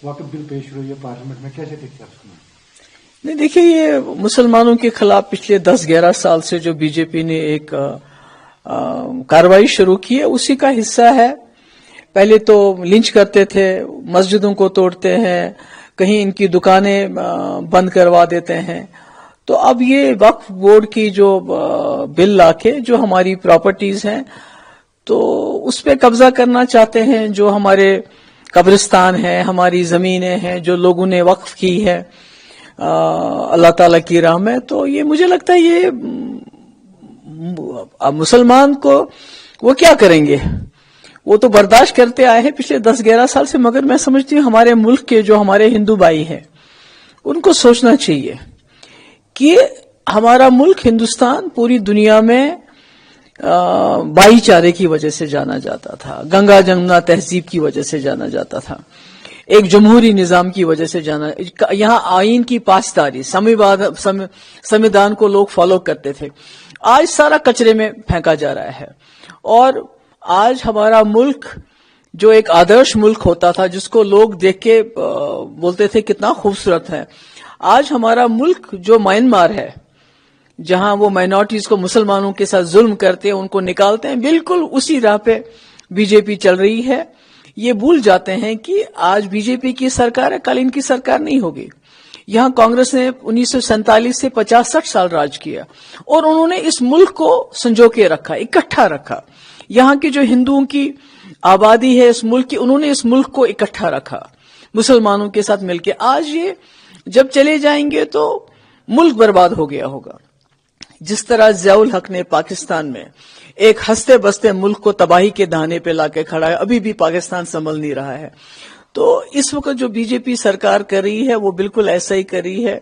वक्फ bill पेश हुई है पार्लियामेंट में, कैसे देखते हैं उसको? नहीं, देखिए, ये मुसलमानों के खिलाफ पिछले 10-11 साल से जो बीजेपी ने एक कार्रवाई शुरू की है, उसी का हिस्सा है। पहले तो लिंच करते थे, मस्जिदों को तोड़ते हैं, कहीं इनकी दुकानें बंद करवा देते हैं। तो अब ये वक्फ बोर्ड की जो बिल लाके जो हमारी प्रॉपर्टीज हैं, तो उस पे कब्जा करना चाहते हैं। जो हमारे कब्रिस्तान है, हमारी जमीनें हैं, जो लोगों ने वक्फ की है अल्लाह ताला की राह में, तो ये मुझे लगता है ये मुसलमान को वो क्या करेंगे, वो तो बर्दाश्त करते आए हैं पिछले 10-11 साल से। मगर मैं समझती हूँ हमारे मुल्क के जो हमारे हिंदू भाई हैं, उनको सोचना चाहिए कि हमारा मुल्क हिंदुस्तान पूरी दुनिया में भाईचारे की वजह से जाना जाता था, गंगा जमुना तहजीब की वजह से जाना जाता था, एक जमहूरी निजाम की वजह से जाना, यहाँ आइन की पासदारी, संविधान को लोग फॉलो करते थे। आज सारा कचरे में फेंका जा रहा है। और आज हमारा मुल्क जो एक आदर्श मुल्क होता था, जिसको लोग देख के बोलते थे कितना खूबसूरत है, आज हमारा मुल्क जो म्यांमार है, जहां वो माइनॉरिटीज को, मुसलमानों के साथ जुल्म करते हैं, उनको निकालते हैं, बिल्कुल उसी राह पे बीजेपी चल रही है। ये भूल जाते हैं कि आज बीजेपी की सरकार है, कल इनकी सरकार नहीं होगी। यहां कांग्रेस ने 1947 से 50-60 साल राज किया और उन्होंने इस मुल्क को संजो के रखा, इकट्ठा रखा। यहां की जो हिंदुओं की आबादी है इस मुल्क की, उन्होंने इस मुल्क को इकट्ठा रखा मुसलमानों के साथ मिलकर। आज ये जब चले जाएंगे तो मुल्क बर्बाद हो गया होगा। जिस तरह ज़ियाउल हक ने पाकिस्तान में एक हंसते बसते मुल्क को तबाही के दाने पे लाके खड़ा है, अभी भी पाकिस्तान संभल नहीं रहा है। तो इस वक्त जो बीजेपी सरकार कर रही है, वो बिल्कुल ऐसा ही कर रही है।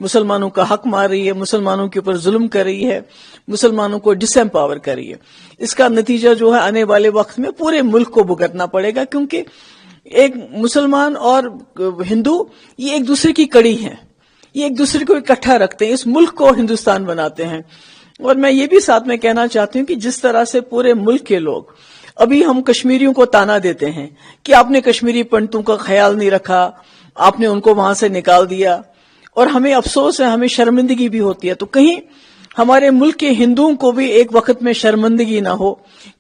मुसलमानों का हक मार रही है, मुसलमानों के ऊपर जुल्म कर रही है, मुसलमानों को डिसएम्पावर कर रही है। इसका नतीजा जो है आने वाले वक्त में पूरे मुल्क को भुगतना पड़ेगा, क्योंकि एक मुसलमान और हिंदू ये एक दूसरे की कड़ी हैं, ये एक दूसरे को इकट्ठा रखते हैं, इस मुल्क को हिंदुस्तान बनाते हैं। और मैं ये भी साथ में कहना चाहती हूँ कि जिस तरह से पूरे मुल्क के लोग, अभी हम कश्मीरियों को ताना देते हैं कि आपने कश्मीरी पंडितों का ख्याल नहीं रखा, आपने उनको वहां से निकाल दिया, और हमें अफसोस है, हमें शर्मिंदगी भी होती है। तो कहीं हमारे मुल्क के हिंदुओं को भी एक वक्त में शर्मिंदगी ना हो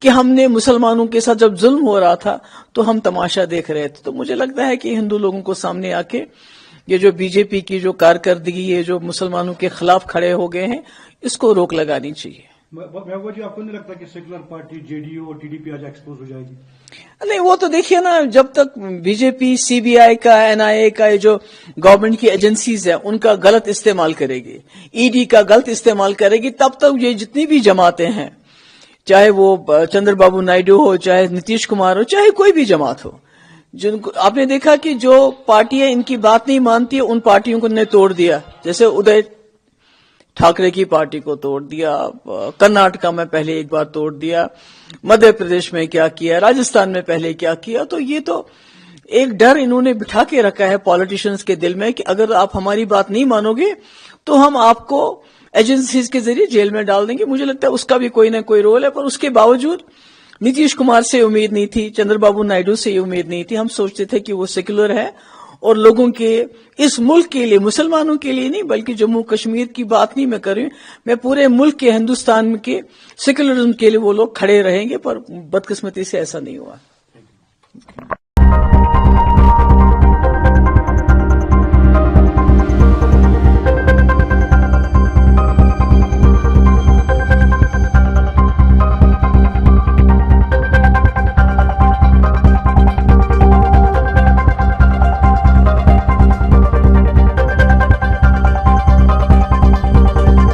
कि हमने मुसलमानों के साथ जब जुल्म हो रहा था तो हम तमाशा देख रहे थे। तो मुझे लगता है कि हिंदू लोगों को सामने आके ये जो बीजेपी की जो कारकर्दगी, ये जो मुसलमानों के खिलाफ खड़े हो गए हैं, इसको रोक लगानी चाहिए। महबूबा जी, आपको नहीं लगता कि सेकुलर पार्टी जेडीयू और टीडीपी आज एक्सपोज हो जाएगी? नहीं, वो तो देखिए ना, जब तक बीजेपी सीबीआई का, एनआईए का, जो गवर्नमेंट की एजेंसीज है, उनका गलत इस्तेमाल करेगी, ईडी का गलत इस्तेमाल करेगी, तब तक ये जितनी भी जमातें हैं, चाहे वो चंद्रबाबू नायडू हो, चाहे नीतीश कुमार हो, चाहे कोई भी जमात हो, जिनको आपने देखा कि जो पार्टियां इनकी बात नहीं मानती है, उन पार्टियों को ने तोड़ दिया। जैसे उदय ठाकरे की पार्टी को तोड़ दिया, कर्नाटका में पहले एक बार तोड़ दिया, मध्य प्रदेश में क्या किया, राजस्थान में पहले क्या किया। तो ये तो एक डर इन्होंने बिठा के रखा है पॉलिटिशियंस के दिल में कि अगर आप हमारी बात नहीं मानोगे तो हम आपको एजेंसीज के जरिए जेल में डाल देंगे। मुझे लगता है उसका भी कोई ना कोई रोल है। पर उसके बावजूद नीतीश कुमार से उम्मीद नहीं थी, चंद्रबाबू नायडू से उम्मीद नहीं थी। हम सोचते थे कि वो सेक्युलर है और लोगों के, इस मुल्क के लिए, मुसलमानों के लिए नहीं, बल्कि जम्मू कश्मीर की बात नहीं मैं कर रही हूं, मैं पूरे मुल्क के, हिंदुस्तान के सेक्युलरिज्म के लिए वो लोग खड़े रहेंगे। पर बदकिस्मती से ऐसा नहीं हुआ।